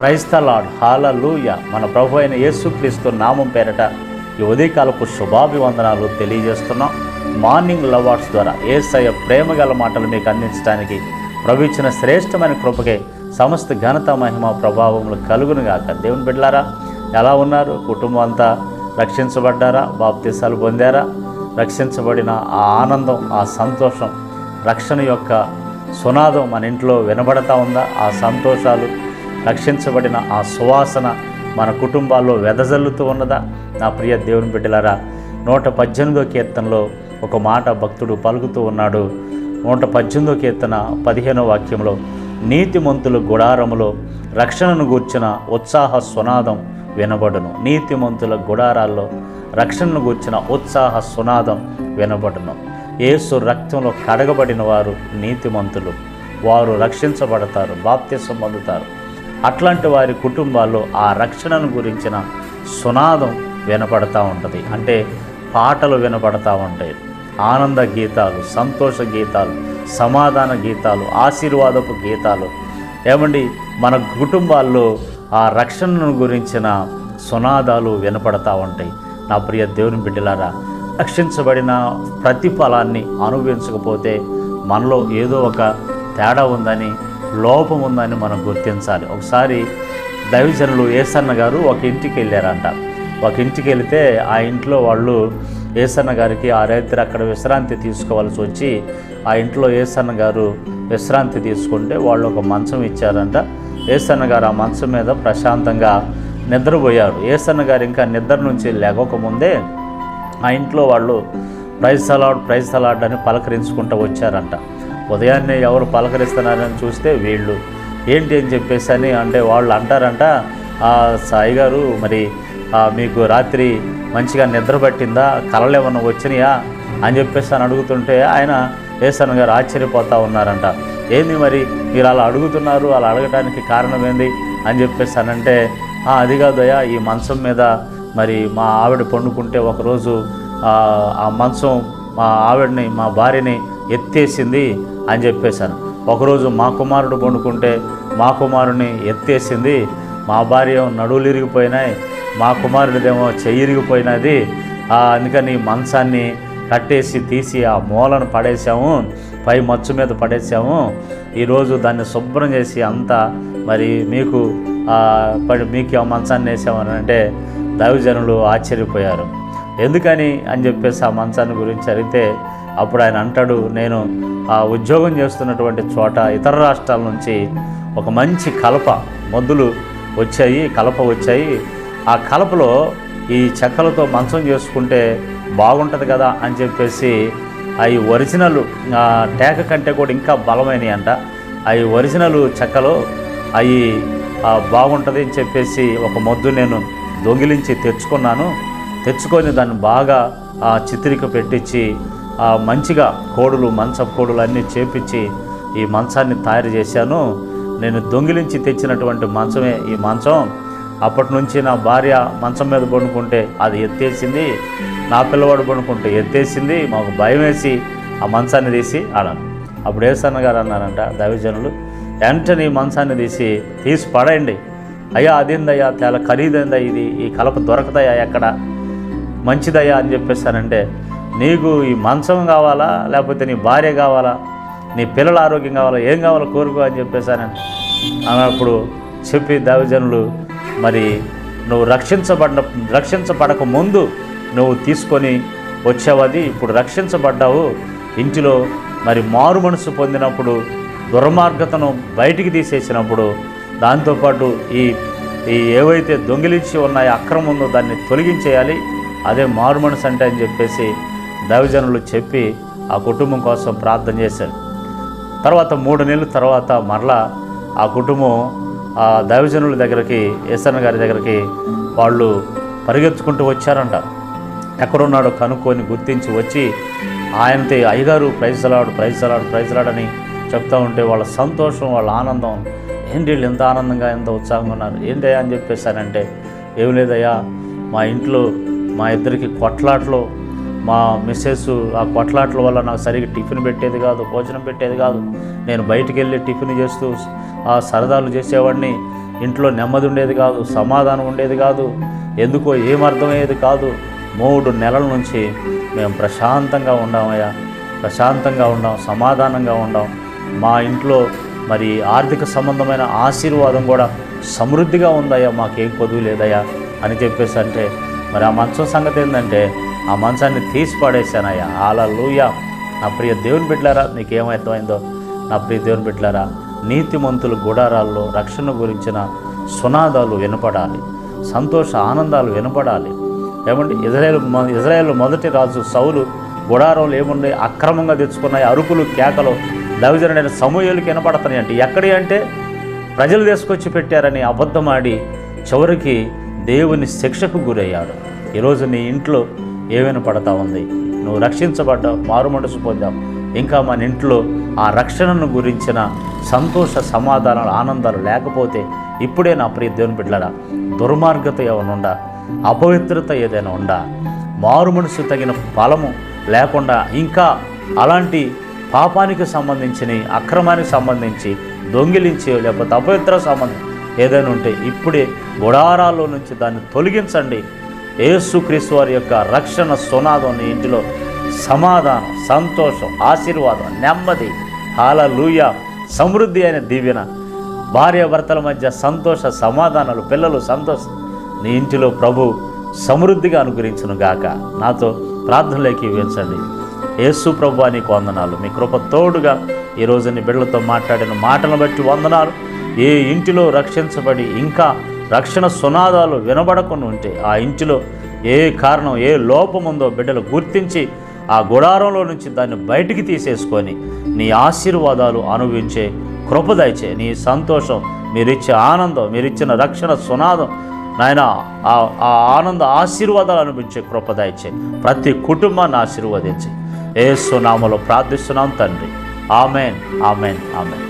Praise the lord, హల్లెలూయా. మన ప్రభు అయిన యేసుక్రీస్తు నామం పేరట ఈ ఉదయకాలపు శుభాభివందనాలు తెలియజేస్తున్నాం. మార్నింగ్ లవ్ వర్డ్స్ ద్వారా యేసయ్య ప్రేమ గల మాటలు మీకు అందించడానికి ప్రభు ఇచ్చిన శ్రేష్టమైన కృపకే సమస్త ఘనత మహిమ ప్రభావములు కలుగును గాక. దేవుని బిడ్డలారా, ఎలా ఉన్నారు? కుటుంబం అంతా రక్షించబడ్డారా? బాప్తీసాలు పొందారా? రక్షించబడిన ఆ ఆనందం, ఆ సంతోషం, రక్షణ యొక్క సునాదం మన ఇంట్లో వినబడతా ఉందా? ఆ సంతోషాలు, రక్షించబడిన ఆ సువాసన మన కుటుంబాల్లో వెదజల్లుతూ ఉన్నదా? నా ప్రియ దేవుని బిడ్డలారా, 118వ కీర్తనలో ఒక మాట భక్తుడు పలుకుతూ ఉన్నాడు. 118వ కీర్తన 15వ వాక్యంలో, నీతిమంతుల గుడారములో రక్షణను గూర్చిన ఉత్సాహ సునాదం వినబడును. నీతిమంతుల గుడారాల్లో రక్షణను గూర్చిన ఉత్సాహ సునాదం వినబడును. యేసు రక్తంలో కడగబడిన వారు నీతిమంతులు, వారు రక్షించబడతారు, బాప్తిసం పొందుతారు. అట్లాంటి వారి కుటుంబాల్లో ఆ రక్షణను గురించిన సునాదం వినపడతా ఉంటుంది. అంటే పాటలు వినపడతా ఉంటాయి, ఆనంద గీతాలు, సంతోష గీతాలు, సమాధాన గీతాలు, ఆశీర్వాదపు గీతాలు. ఏమండి, మన కుటుంబాల్లో ఆ రక్షణను గురించిన సునాదాలు వినపడతా ఉంటాయి. నా ప్రియ దేవుని బిడ్డలారా, రక్షించబడిన ప్రతిఫలాన్ని అనుభవించకపోతే మనలో ఏదో ఒక తేడా ఉందని, లోపం ఉందని మనం గుర్తించాలి. ఒకసారి దైవజనులు యేసన్న గారు ఒక ఇంటికి వెళ్ళారంట. ఒక ఇంటికి వెళితే ఆ ఇంట్లో వాళ్ళు యేసన్న గారికి ఆ రాత్రి అక్కడ విశ్రాంతి తీసుకోవాల్సి వచ్చి, ఆ ఇంట్లో యేసన్న గారు విశ్రాంతి తీసుకుంటే వాళ్ళు ఒక మంచం ఇచ్చారంట. యేసన్న గారు ఆ మంచం మీద ప్రశాంతంగా నిద్రపోయారు. యేసన్న గారు ఇంకా నిద్ర నుంచి లేవకముందే ఆ ఇంట్లో వాళ్ళు ప్రైజ్ ద లార్డ్ అని పలకరించుకుంటూ వచ్చారంట. ఉదయాన్నే ఎవరు పలకరిస్తున్నారని చూస్తే వీళ్ళు ఏంటి అని చెప్పేసి అంటే వాళ్ళు అంటారంట, సాయి గారు, మరి మీకు రాత్రి మంచిగా నిద్ర పట్టిందా, కలలు ఏమన్నా వచ్చినాయా అని చెప్పేసి అడుగుతుంటే ఆయన యేసన్న గారు ఆశ్చర్యపోతూ ఉన్నారంట. ఏంది మరి మీరు అలా అడుగుతున్నారు, అలా అడగటానికి కారణం ఏంది అని చెప్పేసి అంటే, అది కాదయ్యా, ఈ మంచం మీద మరి మా ఆవిడ పండుకుంటే ఒకరోజు ఆ మంచం మా ఆవిడని, మా భార్యని ఎత్తేసింది అని చెప్పేశాను. ఒకరోజు మా కుమారుడు పండుకుంటే మా కుమారుని ఎత్తేసింది, మా భార్య నడువులు ఇరిగిపోయినాయి, మా కుమారుడిదేమో చెయ్యి ఇరిగిపోయినది, అందుకని మంచాన్ని కట్టేసి తీసి ఆ మూలను పడేసాము, పై మచ్చు మీద పడేసాము. ఈరోజు దాన్ని శుభ్రం చేసి అంతా మరి మీకు ఆ మంచాన్ని వేసామని అంటే దైవజనులు ఆశ్చర్యపోయారు. ఎందుకని అని చెప్పేసి ఆ మంచాన్ని గురించి అడిగితే అప్పుడు ఆయన అంటాడు, నేను ఆ ఉద్యోగం చేస్తున్నటువంటి చోట ఇతర రాష్ట్రాల నుంచి ఒక మంచి మొద్దులు కలప వచ్చాయి. ఆ కలపలో ఈ చెక్కలతో మంచం చేసుకుంటే బాగుంటుంది కదా అని చెప్పేసి అవి ఒరిజినల్ టేక కంటే కూడా ఇంకా బలమైనవి అంట. అవి ఒరిజినల్ చెక్కలో అవి బాగుంటుంది అని చెప్పేసి ఒక మొద్దు నేను దొంగిలించి తెచ్చుకొని దాన్ని బాగా చిత్రిక పెట్టించి మంచిగా మంచం కోడులు అన్నీ చేపించి ఈ మంచాన్ని తయారు చేశాను. నేను దొంగిలించి తెచ్చినటువంటి మంచమే ఈ మంచం. అప్పటి నుంచి నా భార్య మంచం మీద పడుకుంటే అది ఎత్తేసింది, నా పిల్లవాడు పడుకుంటే ఎత్తేసింది. మాకు భయం వేసి ఆ మంచాన్ని తీసి ఆడాను. అప్పుడు యేసన్న గారు అన్నారంట, దైవజనులు, వెంటనే ఈ మంచాన్ని తీసి పడేయండి. అయ్యా, అదేందయ్యా, చాలా ఖరీదైందా ఇది, ఈ కలప దొరకదయ్యా ఎక్కడ, మంచిదయ్యా అని చెప్పేసానంటే, నీకు ఈ మంచం కావాలా, లేకపోతే నీ భార్య కావాలా, నీ పిల్లల ఆరోగ్యం కావాలా, ఏం కావాలో కోరుకో అని చెప్పేసానని అన్నప్పుడు చెప్పి, దైవజనులు, మరి నువ్వు రక్షించబడక ముందు నువ్వు తీసుకొని వచ్చావది, ఇప్పుడు రక్షించబడ్డావు, ఇంటిలో మరి మారు మనసు పొందినప్పుడు దుర్మార్గతను బయటికి తీసేసినప్పుడు దాంతోపాటు ఈ ఏవైతే దొంగిలించి ఉన్నాయో అక్రమం ఉందో దాన్ని తొలగించేయాలి, అదే మారు మనసు అంటే అని చెప్పేసి దైవజనులు చెప్పి ఆ కుటుంబం కోసం ప్రార్థన చేశారు. తర్వాత 3 నెలల తర్వాత మరలా ఆ కుటుంబం ఆ దైవజనుల దగ్గరికి, యేసన్న గారి దగ్గరికి వాళ్ళు పరిగెత్తుకుంటూ వచ్చారంట. ఎక్కడున్నాడో కనుక్కొని గుర్తించి వచ్చి ఆయనతో, అయ్యగారు ప్రైజ్ ద లార్డ్ అని చెప్తూ ఉంటే వాళ్ళ సంతోషం, వాళ్ళ ఆనందం, ఏంటి వీళ్ళు ఎంత ఆనందంగా ఎంత ఉత్సాహంగా ఉన్నారు, ఏంటయ్యా అని చెప్పేశానంటే, ఏం లేదయ్యా, మా ఇంట్లో మా ఇద్దరికి కొట్లాట్లు, మా మిస్సెస్ ఆ కొట్లాట్ల వల్ల నాకు సరిగ్గా టిఫిన్ పెట్టేది కాదు, భోజనం పెట్టేది కాదు. నేను బయటికి వెళ్ళి టిఫిన్ చేస్తూ సరదాలు చేసేవాడిని, ఇంట్లో నెమ్మది ఉండేది కాదు, సమాధానం ఉండేది కాదు, ఎందుకో ఏమర్థమయ్యేది కాదు. 3 నెలల నుంచి మేము ప్రశాంతంగా ఉండామయ్యా, ప్రశాంతంగా ఉండాం, సమాధానంగా ఉండాం. మా ఇంట్లో మరి ఆర్థిక సంబంధమైన ఆశీర్వాదం కూడా సమృద్ధిగా ఉందయ్యా, మాకేం కొదువు లేదయ్యా అని చెప్పేసి అంటే, మరి ఆ మంచం సంగతి ఏంటంటే ఆ మంచాన్ని తీసి పడేశానయ్యా. హల్లెలూయా. నా ప్రియ దేవుని బిడ్డలారా, నీకేమర్థమైందో నా ప్రియ దేవుని బిడ్డలారా, నీతిమంతుల గుడారాల్లో రక్షణ గురించిన సునాదాలు వినపడాలి, సంతోష ఆనందాలు వినపడాలి. ఏమండి, ఇజ్రాయేలు మొదటి రాజు సౌలు గుడారంలో ఏముండే అక్రమంగా తెచ్చుకున్నాయి అరుపులు, కేకలు దైవజనుడైన సమూయేలుకి వినపడుతున్నాయి. అంటే ఎక్కడి అంటే ప్రజలు తీసుకొచ్చి పెట్టారని అబద్ధమాడి చివరికి దేవుని శిక్షకు గురయ్యాడు. ఈరోజు నీ ఇంట్లో ఏ వినపడతా ఉంది? నువ్వు రక్షించబడ్డావు, మారు మనసు పొందావు, ఇంకా మన ఇంట్లో ఆ రక్షణను గురించిన సంతోష సమాధానాలు, ఆనందాలు లేకపోతే ఇప్పుడే నా ప్రియ దేవుని బిడ్డలారా, దుర్మార్గత ఏమైనా ఉందా, అపవిత్రత ఏదైనా ఉందా, మారు మనసు తగిన ఫలము లేకుండా ఇంకా అలాంటి పాపానికి సంబంధించిన, అక్రమానికి సంబంధించి, దొంగిలించి లేకపోతే అపవిత్ర సంబంధం ఏదైనా ఉంటే ఇప్పుడే గుడారాల్లో నుంచి దాన్ని తొలగించండి. యేసుక్రీస్తు వారి యొక్క రక్షణ సునాదం నీ ఇంటిలో సమాధానం, సంతోషం, ఆశీర్వాదం, నెమ్మది, హల్లెలూయా, సమృద్ధి అయిన దీవెన, భార్యాభర్తల మధ్య సంతోష సమాధానాలు, పిల్లలు సంతోషం నీ ఇంటిలో ప్రభు సమృద్ధిగా అనుగ్రహించును గాక. నాతో ప్రార్థనలోకి ఇవ్వండి. యేసు ప్రభు నీకు వందనాలు. మీ కృప తోడుగా ఈరోజు నీ బిడ్డలతో మాట్లాడిన మాటలను బట్టి వందనాలు. ఏ ఇంటిలో రక్షించబడి ఇంకా రక్షణ సునాదాలు వినబడకుండా ఉంటే ఆ ఇంటిలో ఏ కారణం, ఏ లోపం ఉందో బిడ్డలు గుర్తించి ఆ గుడారంలో నుంచి దాన్ని బయటికి తీసేసుకొని నీ ఆశీర్వాదాలు అనుభవించే కృప దయచే. నీ సంతోషం, మీరిచ్చే ఆనందం, మీరిచ్చిన రక్షణ సునాదం నాయన, ఆ ఆనంద ఆశీర్వాదాలు అనుభవించే కృప దయచే. ప్రతి కుటుంబాన్ని ఆశీర్వదించి యేసు నామములో ప్రార్థిస్తున్నాం తండ్రి. Amen, amen, amen.